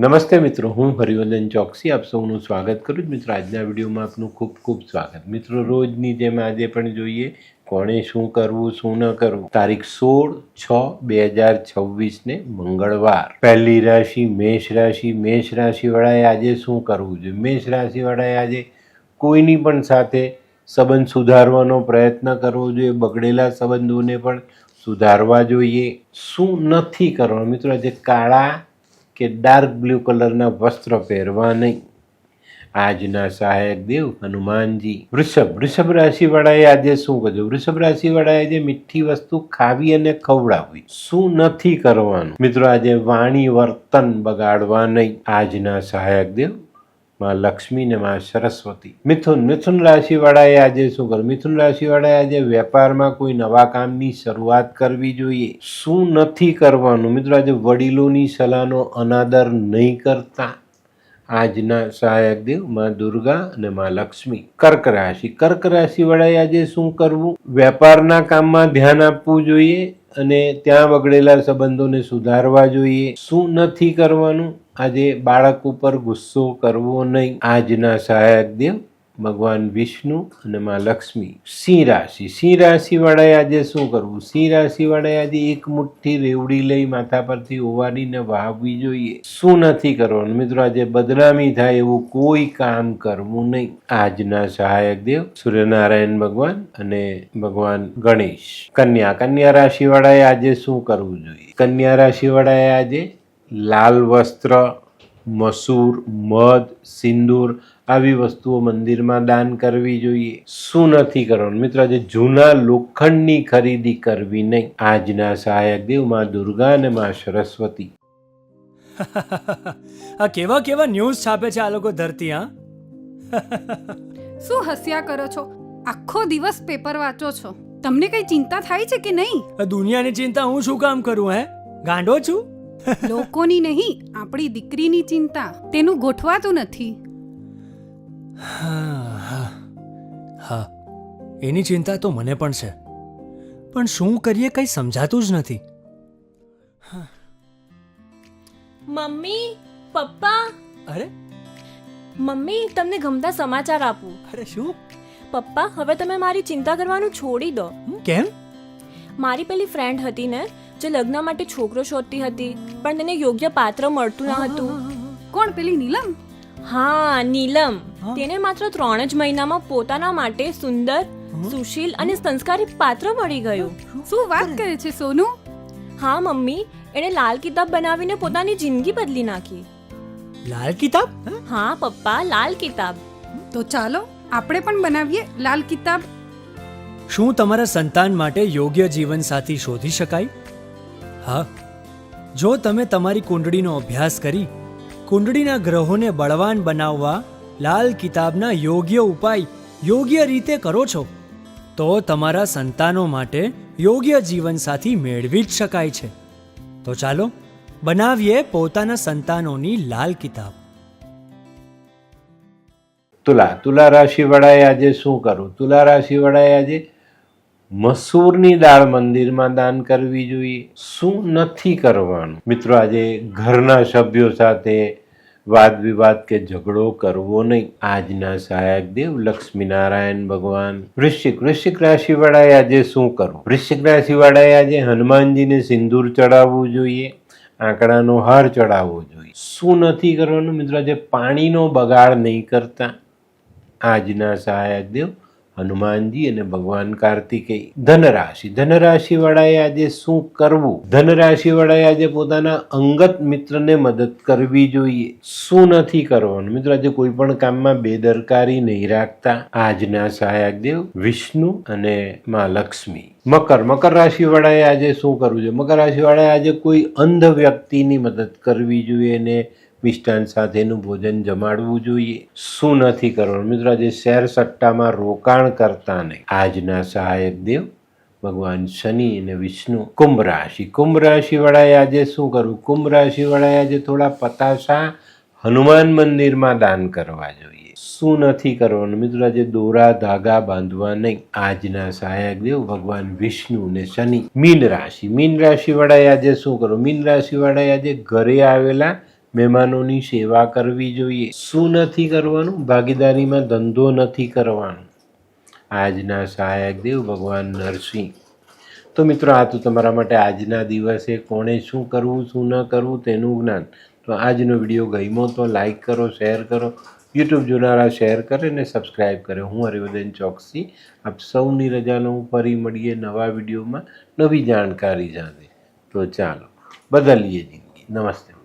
નમસ્તે મિત્રો, હું હરિવર્ધન ચોકસી આપ સૌનું સ્વાગત કરું છું. મિત્રો, આજના વિડીયોમાં આપનું ખૂબ ખૂબ સ્વાગત. મિત્રો, રોજની જેમ આજે પણ જોઈએ કોણે શું કરવું શું ન કરવું. તારીખ 16/6/2024 મંગળવાર. પહેલી રાશિ મેષ રાશિ. મેષ રાશિવાળાએ આજે શું કરવું જોઈએ? મેષ રાશિવાળાએ આજે કોઈની પણ સાથે સંબંધ સુધારવાનો પ્રયત્ન કરવો જોઈએ. બગડેલા સંબંધોને પણ સુધારવા જોઈએ. શું નથી કરવાનું? મિત્રો, આજે કાળા કે ડાર્ક બ્લુ કલરના વસ્ત્ર પહેરવા નહીં. આજના સહાયક દેવ હનુમાનજી. વૃષભ રાશિવાળાએ આજે શું કરવું? વૃષભ રાશિવાળાએ આજે મીઠી વસ્તુ ખાવી અને ખવડાવવી. શું નથી કરવાનું? મિત્રો, આજે વાણી વર્તન બગાડવા નહીં. આજના સહાયક દેવ માં લક્ષ્મી ને માં સરસ્વતી. મિથુન રાશિવાળાએ આજે શું કરવું? મિથુન રાશિવાળાએ આજે વેપારમાં કોઈ નવા કામની શરૂઆત કરવી જોઈએ. શું નથી કરવાનું? મિત્રો, આજે વડીલોની સલાહનો અનાદર નહીં કરતા. આજના સહાયક દેવ માં દુર્ગા અને માં લક્ષ્મી. કર્ક રાશિવાળાએ આજે શું કરવું? વેપારના કામમાં ધ્યાન આપવું જોઈએ અને ત્યાં બગડેલા સંબંધોને સુધારવા જોઈએ. શું નથી કરવાનું? આજે બાળક ઉપર ગુસ્સો કરવો નહીં. આજના સહાયક દેવ ભગવાન વિષ્ણુ અને માં લક્ષ્મી. સિંહ રાશિવાળાએ આજે શું કરવું? સિંહ રાશિવાળાએ આજે એક મુઠ્ઠી રેવડી લઈ માથા પરથી ઓવારીને વાવવી જોઈએ. શું નથી કરવાનું? મિત્રો, આજે બદનામી થાય એવું કોઈ કામ કરવું નહીં. આજના સહાયક દેવ સૂર્યનારાયણ ભગવાન અને ભગવાન ગણેશ. કન્યા રાશિવાળાએ આજે શું કરવું જોઈએ? કન્યા રાશિવાળાએ આજે લાલ વસ્ત્ર, મસૂર, મધ, સિંદૂર આવી વસ્તુઓ મંદિરમાં દાન કરવી જોઈએ. શું નથી કરવાનું? મિત્રો, આજે જૂના લોખંડની ખરીદી કરવી નહીં. આજના સહાયક દેવ માં દુર્ગા અને માં સરસ્વતી. આ કેવા કેવા ન્યૂઝ છાપે છે આ લોકો ધરતી. હા, શું હસ્યા કરો છો? આખો દિવસ પેપર વાંચો છો. તમને કઈ ચિંતા થાય છે કે નહીં? આ દુનિયાની ચિંતા હું શું કામ કરું? ગાંડો છું? લોકોની નહીં, આપણી દીકરીની ચિંતા. તેનું ગોઠવાતું નથી. હા, એની ચિંતા તો મને પણ છે, પણ શું કરીએ કઈ સમજાતું જ નથી. મમ્મી, પપ્પા. અરે મમ્મી, તમને ગમતા સમાચાર આપું. અરે શું? પપ્પા, હવે તમે મારી ચિંતા કરવાનું છોડી દો. કેમ? મારી પેલી ફ્રેન્ડ હતી ને, જે લગ્ન માટે છોકરો શોધતી હતી, પણ તેને યોગ્ય પાત્ર મળતું ન હતું. કોણ? પેલી નીલમ? હા, નીલમ. તેને માત્ર 3 જ મહિનામાં પોતાના માટે સુંદર, સુશીલ અને સંસ્કારી પાત્ર મળી ગયું. શું વાત કરે છે સોનુ? હા મમ્મી, એણે લાલ કિતાબ બનાવીને પોતાની જિંદગી બદલી નાખી. લાલ કિતાબ? હા પપ્પા, લાલ કિતાબ. તો ચાલો આપણે પણ બનાવીએ લાલ કિતાબ. શું તમારા સંતાન માટે યોગ્ય જીવનસાથી શોધી શકાય? હા, જો તમે તમારી કુંડળીનો અભ્યાસ કરી કુંડળીના ગ્રહોને બળવાન બનાવવા લાલ કિતાબના યોગ્ય ઉપાય યોગ્ય રીતે કરો છો, તો તમારા સંતાનો માટે યોગ્ય જીવનસાથી મેળવી જ શકાય છે. તો ચાલો બનાવીએ પોતાના સંતાનોની લાલ કિતાબ. તુલા રાશિવાળાએ આજે શું કરવું? તુલા રાશિવાળાએ આજે મસૂરની દાળ મંદિરમાં દાન કરવી જોઈએ. શું નથી કરવાનું? મિત્રો, આજે ઘરના સભ્યો સાથે વાદ વિવાદ કે ઝઘડો કરવો નહીં. આજના સહાયક દેવ લક્ષ્મીનારાયણ ભગવાન. વૃશ્ચિક રાશિવાળાએ આજે શું કરવું? વૃશ્ચિક રાશિવાળાએ આજે હનુમાનજીને સિંદૂર ચડાવવું જોઈએ. આંકડાનો હાર ચડાવવો જોઈએ. શું નથી કરવાનું? મિત્રો, આજે પાણીનો બગાડ નહીં કરતા. આજના સહાયક દેવ હનુમાનજી અને ભગવાન કાર્તિકેય. ધનરાશિવાળાએ આજે શું કરવું? ધનરાશિવાળાએ આજે પોતાના અંગત મિત્રને મદદ કરવી જોઈએ. શું નથી કરવાનું? મિત્રો, આજે કોઈ પણ કામમાં બેદરકારી નહીં રાખતા. આજના સહાયક દેવ વિષ્ણુ અને માં લક્ષ્મી. મકર રાશિવાળાએ આજે શું કરવું જોઈએ? મકર રાશિવાળાએ આજે કોઈ અંધ વ્યક્તિની મદદ કરવી જોઈએ અને મિષ્ટાન સાથેનું ભોજન જમાડવું જોઈએ. શું નથી કરવાનું? મિત્રો, આજે શેર સટ્ટામાં રોકાણ કરતા નહીં. આજના સહાયક દેવ ભગવાન શનિ અને વિષ્ણુ. કુંભ રાશિવાળાએ આજે શું કરવું? કુંભ રાશિવાળાએ આજે થોડા પતાસા હનુમાન મંદિરમાં દાન કરવા જોઈએ. શું નથી કરવાનું? મિત્રો, આજે દોરા ધાગા બાંધવા નહીં. આજના સહાયક દેવ ભગવાન વિષ્ણુ અને શનિ. મીન રાશિવાળાએ આજે શું કરવું? મીન રાશિવાળાએ આજે ઘરે આવેલા મહેમાનોની સેવા કરવી જોઈએ. શું નથી કરવાનું? ભાગીદારીમાં ધંધો નથી કરવાનો. આજના સહાયક દેવ ભગવાન નરસિંહ. તો મિત્રો, આ તો તમારા માટે આજના દિવસે કોણે શું કરવું શું ન કરવું તેનું જ્ઞાન. તો આજનો વિડીયો ગમ્યો તો લાઈક કરો, શેર કરો. યુટ્યુબ જોનારા શેર કરે ને સબસ્ક્રાઈબ કરે. હું હરિવર્ધન ચોકસી આપ સૌની રજા લઉં. ફરી મળીએ નવા વિડીયોમાં નવી જાણકારી સાથે. તો ચાલો બદલીએ જિંદગી. નમસ્તે.